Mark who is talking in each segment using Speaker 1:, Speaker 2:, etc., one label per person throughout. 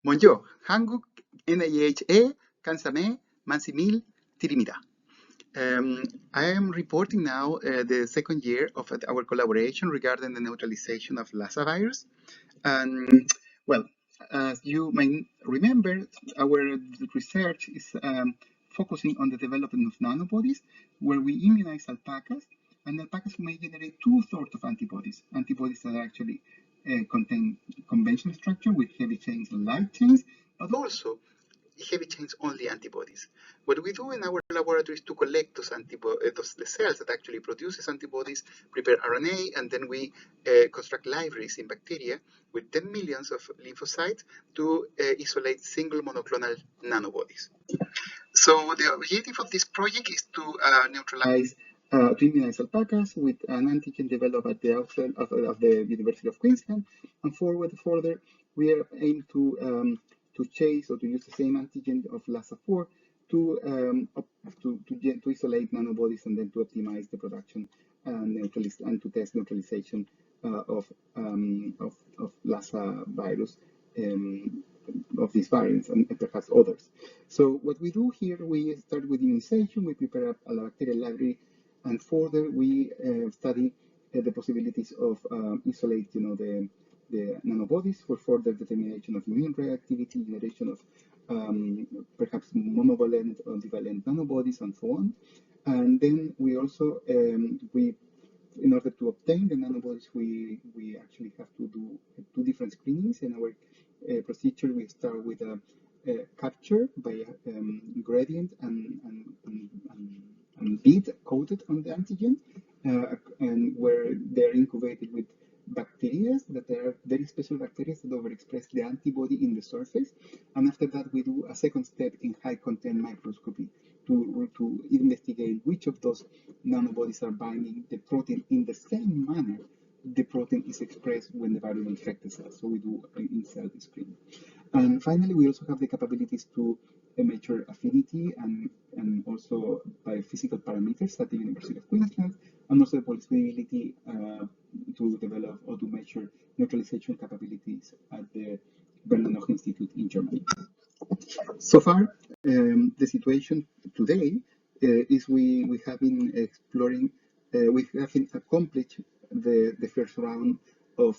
Speaker 1: 먼저 한국 NIH의 간삼의 만시밀 드립니다. Um, I am reporting now the second year of our collaboration regarding the neutralization of Lassa virus. And well, as you may remember, our research is focusing on the development of nanobodies, where we immunize alpacas, and alpacas may generate two sorts of antibodies. Antibodies that actually contain conventional structure with heavy chains and light chains, but also heavy chains only antibodies. What we do in our laboratory is to collect those antibodies, the cells that actually produces antibodies, prepare RNA, and then we construct libraries in bacteria with 10 millions of lymphocytes to isolate single monoclonal nanobodies. So the objective of this project is to neutralize, to immunize alpacas with an antigen developed at the outset of the University of Queensland, and further we are aim to chase or to use the same antigen of Lassa4 to isolate nanobodies and then to optimize the production and to test neutralization of Lassa virus. Of these variants and perhaps others. So what we do here, we start with immunization, we prepare a bacterial library, and further we study the possibilities of isolate, the nanobodies for further determination of immune reactivity, generation of perhaps monovalent or divalent nanobodies, and so on. And then we also in order to obtain the nanobodies, we actually have to do two different screenings. In our procedure, we start with a capture by gradient and bead coated on the antigen, and where they're incubated with bacteria that are very special bacteria that overexpress the antibody in the surface. And after that, we do a second step in high content microscopy to investigate which of those nanobodies are binding the protein in the same manner the protein is expressed when the virus infects the cell. So we do in-cell screening. And finally, we also have the capabilities to measure affinity and also biophysical parameters at the University of Queensland, and also the possibility to develop or to measure neutralization capabilities at the Bernard Institute in Germany. So far, the situation today is we have been exploring, we have accomplished the first round of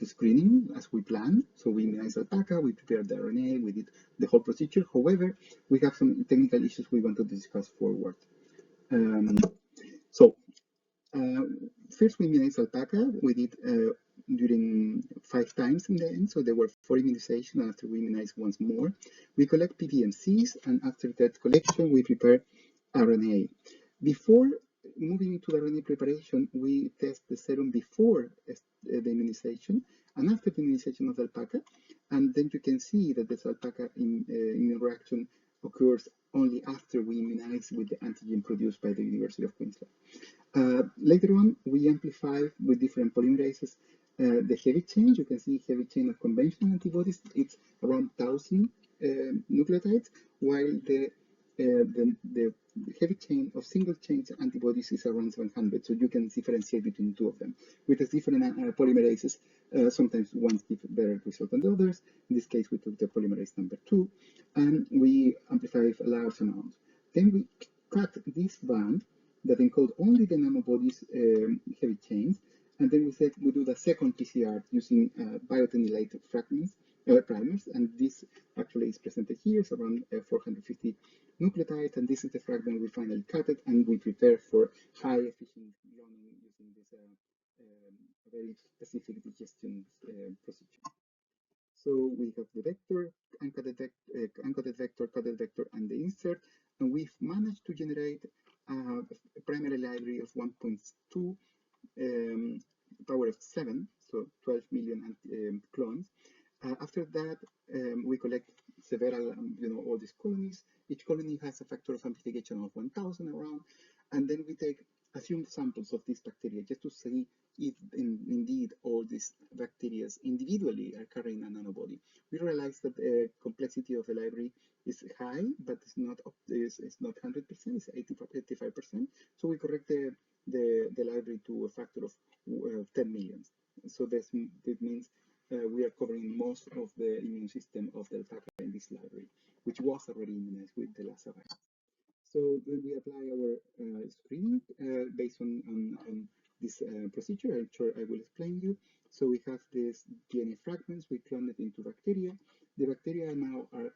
Speaker 1: the screening as we planned. So we immunized alpaca, we prepared the RNA, we did the whole procedure. However, we have some technical issues we want to discuss forward. So first we immunized alpaca. We did during 5 times in the end, so there were 4 immunizations. And after we immunized once more, we collect PBMCs, and after that collection, we prepare RNA. Before moving into the RNA preparation, we test the serum before the immunization and after the immunization of the alpaca, and then you can see that this alpaca immune reaction occurs only after we immunize with the antigen produced by the University of Queensland. Later on, we amplify with different polymerases the heavy chain. You can see heavy chain of conventional antibodies. It's around 1,000 nucleotides, while the heavy chain of single chain antibodies is around 700. So you can differentiate between two of them. With the different polymerases, sometimes one gives better result than the others. In this case, we took the polymerase number 2, and we amplify a large amount. Then we cut this band that encode only the nanobodies heavy chains, and then we said we do the second PCR using biotinylated fragments, primers, and this actually is presented here. It's around 450 nucleotides, and this is the fragment we finally cut it, and we prepare for high efficient cloning using this very specific digestion procedure. So we have the vector, encoded vector, coded vector, and the insert, and we've managed to generate a primary library of 1.2 power of 7, so 12 million clones. After that, we collect several, all these colonies. Each colony has a factor of amplification of 1,000 around, and then we take assumed samples of these bacteria just to see if indeed all these bacteria individually are carrying a nanobody. We realize that the complexity of the library is high, but it's not 100%, it's 85%. So we correct the library to a factor of 10 million. So this means we are covering covering most of the immune system of the alpaca in this library, which was already immunized with the Lassa virus. So then we apply our screening based on this procedure. I'm sure I will explain you. So we have these DNA fragments, we clone it into bacteria. The bacteria now are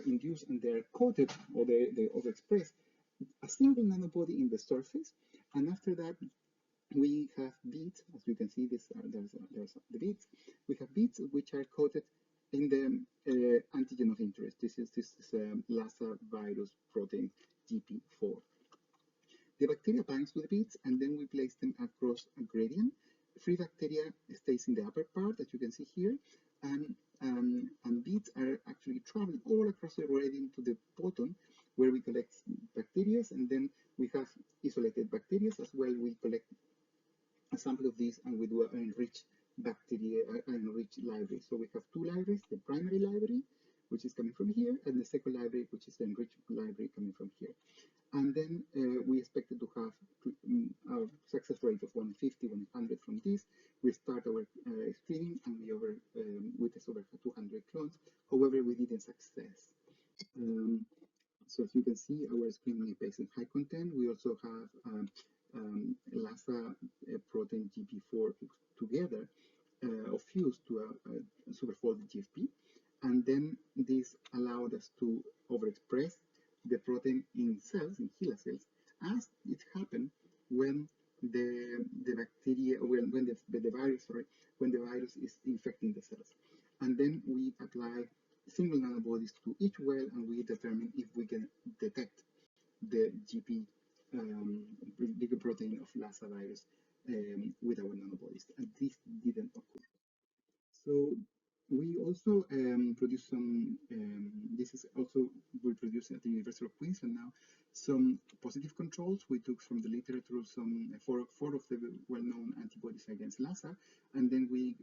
Speaker 1: induced and they're coated, or they overexpress a single nanobody in the surface. And after that, we have beads, as you can see, there's the beads. We have beads which are coated in the antigen of interest. This is Lassa virus protein GP4. The bacteria binds to the beads, and then we place them across a gradient. Free bacteria stays in the upper part, as you can see here, and beads are actually traveling all across the gradient to the bottom, where we collect bacteria, and then we have isolated bacteria as well. We collect a sample of these and we do an enriched bacteria, an enriched library. So we have two libraries, the primary library, which is coming from here, and the second library, which is the enriched library coming from here. And then we expected to have a success rate of 150, 100 from this. We start our screening and we test over 200 clones. However, we didn't success. So as you can see, our screening is based on high content. We also have Lassa protein GP4 together or fused to a superfolded GFP. And then this allowed us to overexpress the protein in cells, in HeLa cells, as it happened when the bacteria, when the virus, sorry, when the virus is infecting the cells. And then we apply single nanobodies to each well, and we determine if we can detect the GP glycoprotein of Lassa virus with our nanobodies, and this didn't occur. So we also produce some, this is also we produce at the University of Queensland now, some positive controls. We took from the literature some four of the well-known antibodies against Lassa, and then we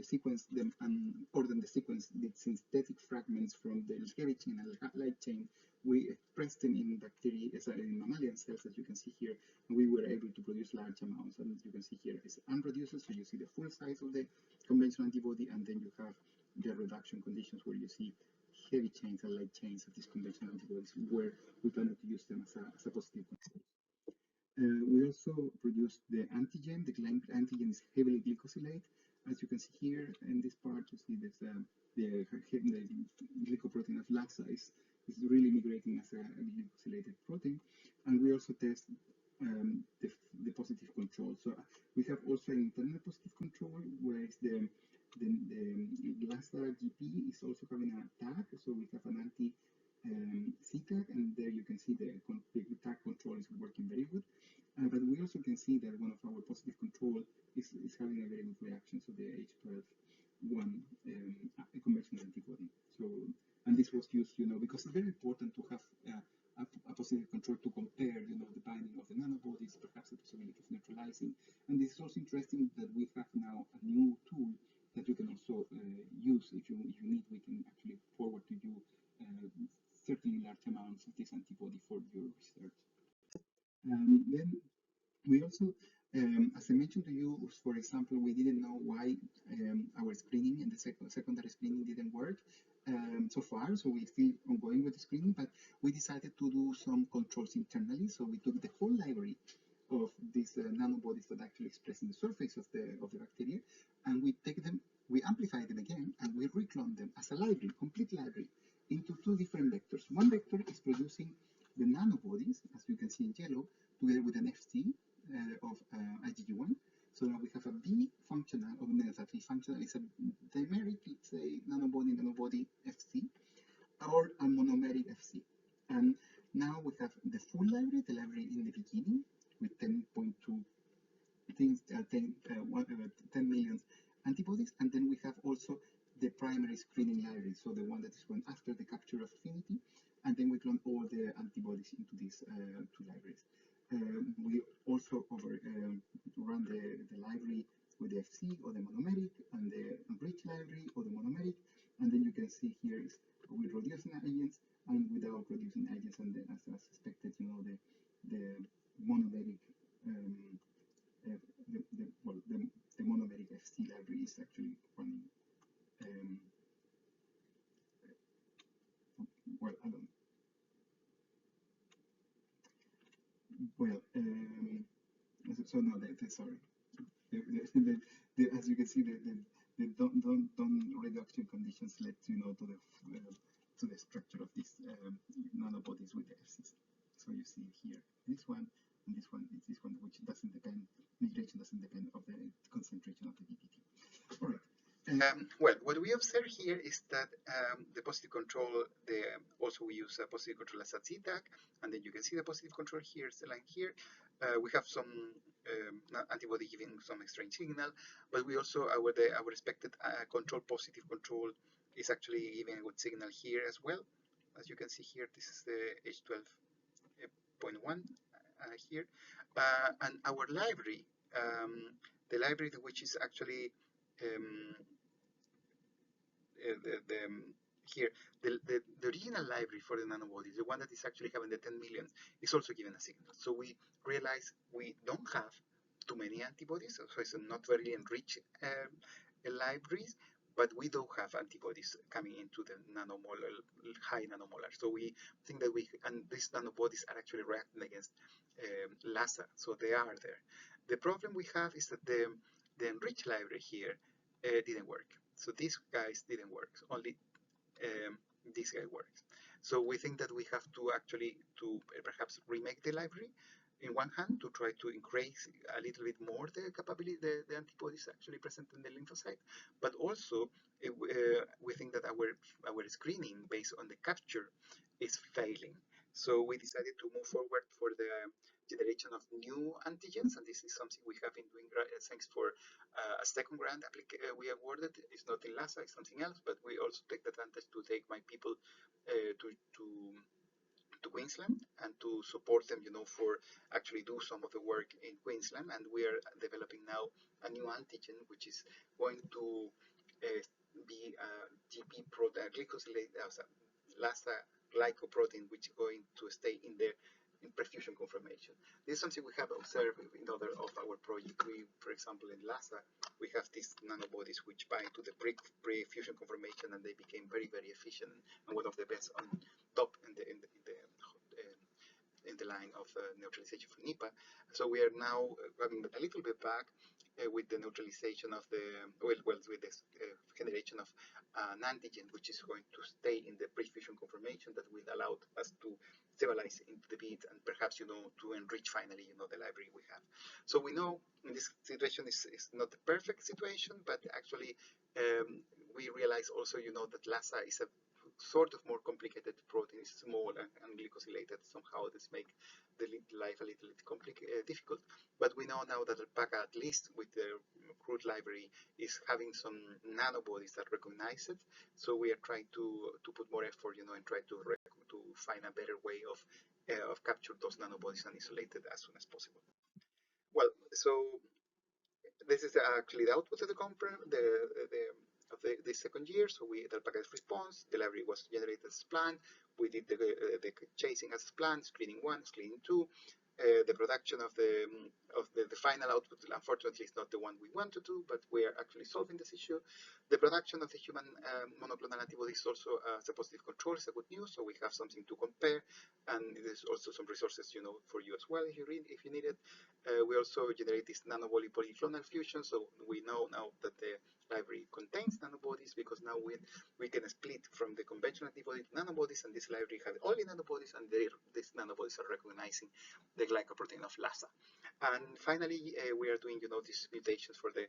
Speaker 1: sequenced them and ordered the sequence, the synthetic fragments from the heavy chain and light chain. We expressed them in bacteria, in mammalian cells, as you can see here, and we were able to produce large amounts. And as you can see here, it's unreduced, so you see the full size of the conventional antibody, and then you have the reduction conditions where you see heavy chains and light chains of these conventional antibodies, where we plan to use them as a positive control. We also produced the antigen. The antigen is heavily glycosylate. As you can see here in this part, you see this, the glycoprotein of Lassa is really migrating as a glycosylated protein. And we also test the positive control. So we have also an internal positive control, whereas the Lassa GP is also having a tag. So we have an anti CTAG, and there you can see the tag control is working very good. But we also can see that one of our positive control is having a very good reaction, so the H12-1 conventional antibody. So, and this was used, because it's very important to have a positive control to compare, the binding of the nanobodies, perhaps the possibility of neutralizing. And this is also interesting that we have now a new tool that you can also use if you need. We can actually forward to you certainly large amounts of this antibody for your research. Then we also, as I mentioned to you, for example, we didn't know why our screening and the secondary screening didn't work so far, so we're still ongoing with the screening, but we decided to do some controls internally. So we took the whole library of these nanobodies that actually express in the surface of the bacteria, and we take them, we amplify them again, and we reclone them as a library, complete library, into two different vectors. One vector is producing the nanobodies, as you can see in yellow, together with an FC of IgG1. So now we have a B functional, or no, it's a B functional, it's a dimeric, let's say, nanobody FC, or a monomeric FC. And now we have the full library, the library in the beginning, with 10.2 10 million antibodies, and then we have also the primary screening library, so the one that is run after the capture of affinity, and then we clone all the antibodies into these two libraries. We also run the library with the FC or the monomeric, and the enriched library or the monomeric, and then you can see here is with reducing agents and without reducing agents, and then, as expected, the monomeric the monomeric FC library is actually running So no, sorry. As you can see, the don't reduction conditions led to to the structure of these nanobodies with the Fcs. So you see here this one, and this one is this one, which doesn't depend. Migration doesn't depend of the concentration of the DPT. All right. Well, what we observe here is that the positive control, also we use a positive control as a Z-tag, and then you can see the positive control here, is the line here. We have some antibody giving some strange signal, but we also, our expected control, positive control, is actually giving a good signal here as well. As you can see here, this is the H12.1 here. And our library, the library which is actually here, the original library for the nanobodies, the one that is actually having the 10 million, is also given a signal. So we realize we don't have too many antibodies, so it's not very enriched libraries, but we do have antibodies coming into the nanomolar, high nanomolar. So we think that and these nanobodies are actually reacting against LASA, so they are there. The problem we have is that the enriched library here didn't work. So these guys didn't work. Only this guy works. So we think that we have to actually perhaps remake the library in one hand to try to increase a little bit more the capability, the antibodies actually present in the lymphocyte, but also we think that our screening based on the capture is failing. So we decided to move forward for the generation of new antigens, and this is something we have been doing thanks for a second grant we awarded. It's not in LASA, it's something else, but we also take the advantage to take my people to Queensland and to support them, for actually do some of the work in Queensland. And we are developing now a new antigen, which is going to be a GP protein, glycosylated as a LASA glycoprotein, which is going to stay in the perfusion conformation. This is something we have observed in other of our projects. For example, in LASA, we have these nanobodies which bind to the pre-fusion conformation, and they became very, very efficient and one of the best on top in the line of neutralization for NIPA. So we are now going a little bit back with the neutralization of with this generation of an antigen, which is going to stay in the pre-fusion conformation that will allow us to stabilize into the bead and perhaps, to enrich finally, the library we have. So we know in this situation is not the perfect situation, but actually we realize also, that LASA is a sort of more complicated protein, is small and glycosylated. Somehow this make the life a little difficult. But we know now that alpaca, at least with the crude library, is having some nanobodies that recognize it. So we are trying to put more effort, and try to find a better way of capture those nanobodies and isolate it as soon as possible. Well, so this is actually the output of the conference, the second year. So the alpaca's response, the library was generated as planned. We did the chasing as planned, screening 1, screening 2. The production of the final output, unfortunately, is not the one we want to do, but we are actually solving this issue. The production of the human monoclonal antibodies is also as a positive control, is a good news. So we have something to compare, and there's also some resources, for you as well if you need it. We also generate this nanobody polyclonal fusion, so we know now that the library contains nanobodies, because now we can split from the conventional antibody to nanobodies, and this library has only nanobodies, and these nanobodies are recognizing the glycoprotein of LASA. And finally, we are doing, these mutations for there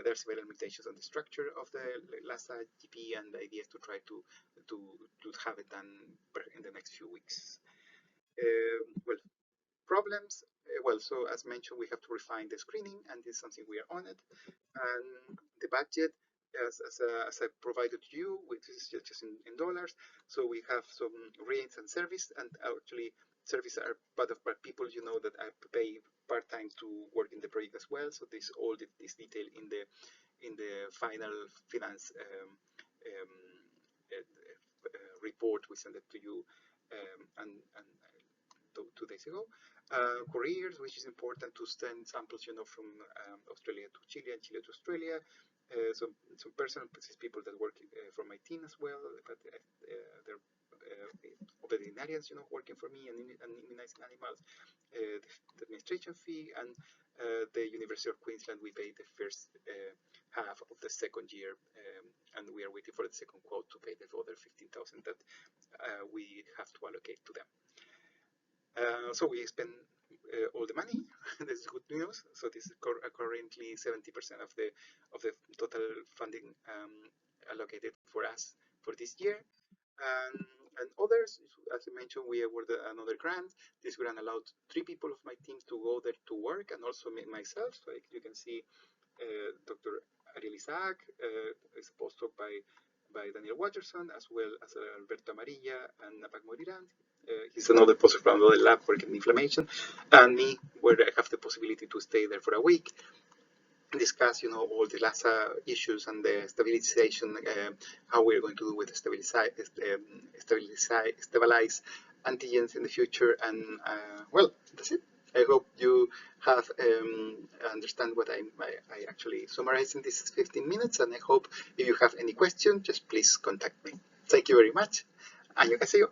Speaker 1: are several mutations on the structure of the LASA GP, and the idea is to try to have it done in the next few weeks. Well, problems. Well, so as mentioned, we have to refine the screening, and this is something we are on it. And the budget, as I provided to you, which is just in dollars. So we have some rates and service, and actually service are part of people, that I pay part-time to work in the project as well. So this all this detail in the final finance report we sent it to you, and 2 days ago. Couriers, which is important to send samples, from Australia to Chile and Chile to Australia.
Speaker 2: some personal people that work for my team as well, but they're veterinarians, working for me and immunizing animals. The administration fee, and the University of Queensland, we pay the first half of the second year, and we are waiting for the second quote to pay the other 15,000 that we have to allocate to them. So we spend all the money. This is good news. So this is currently 70% of the total funding allocated for us for this year. And others, as I mentioned, we awarded another grant. This grant allowed 3 people of my team to go there to work, and also myself. So you can see Dr. Ariel Isaac is a postdoc by Daniel Watterson, as well as Alberto Amarilla and Napak Morirand. He's another postdoc from another lab working in inflammation, and me, where I have the possibility to stay there for a week, discuss, all the LASA issues and the stabilization, how we're going to do with stabilize antigens in the future. And well, that's it. I hope you have understand what I actually summarized in these 15 minutes. And I hope if you have any question, just please contact me. Thank you very much. Annyeonghaseyo.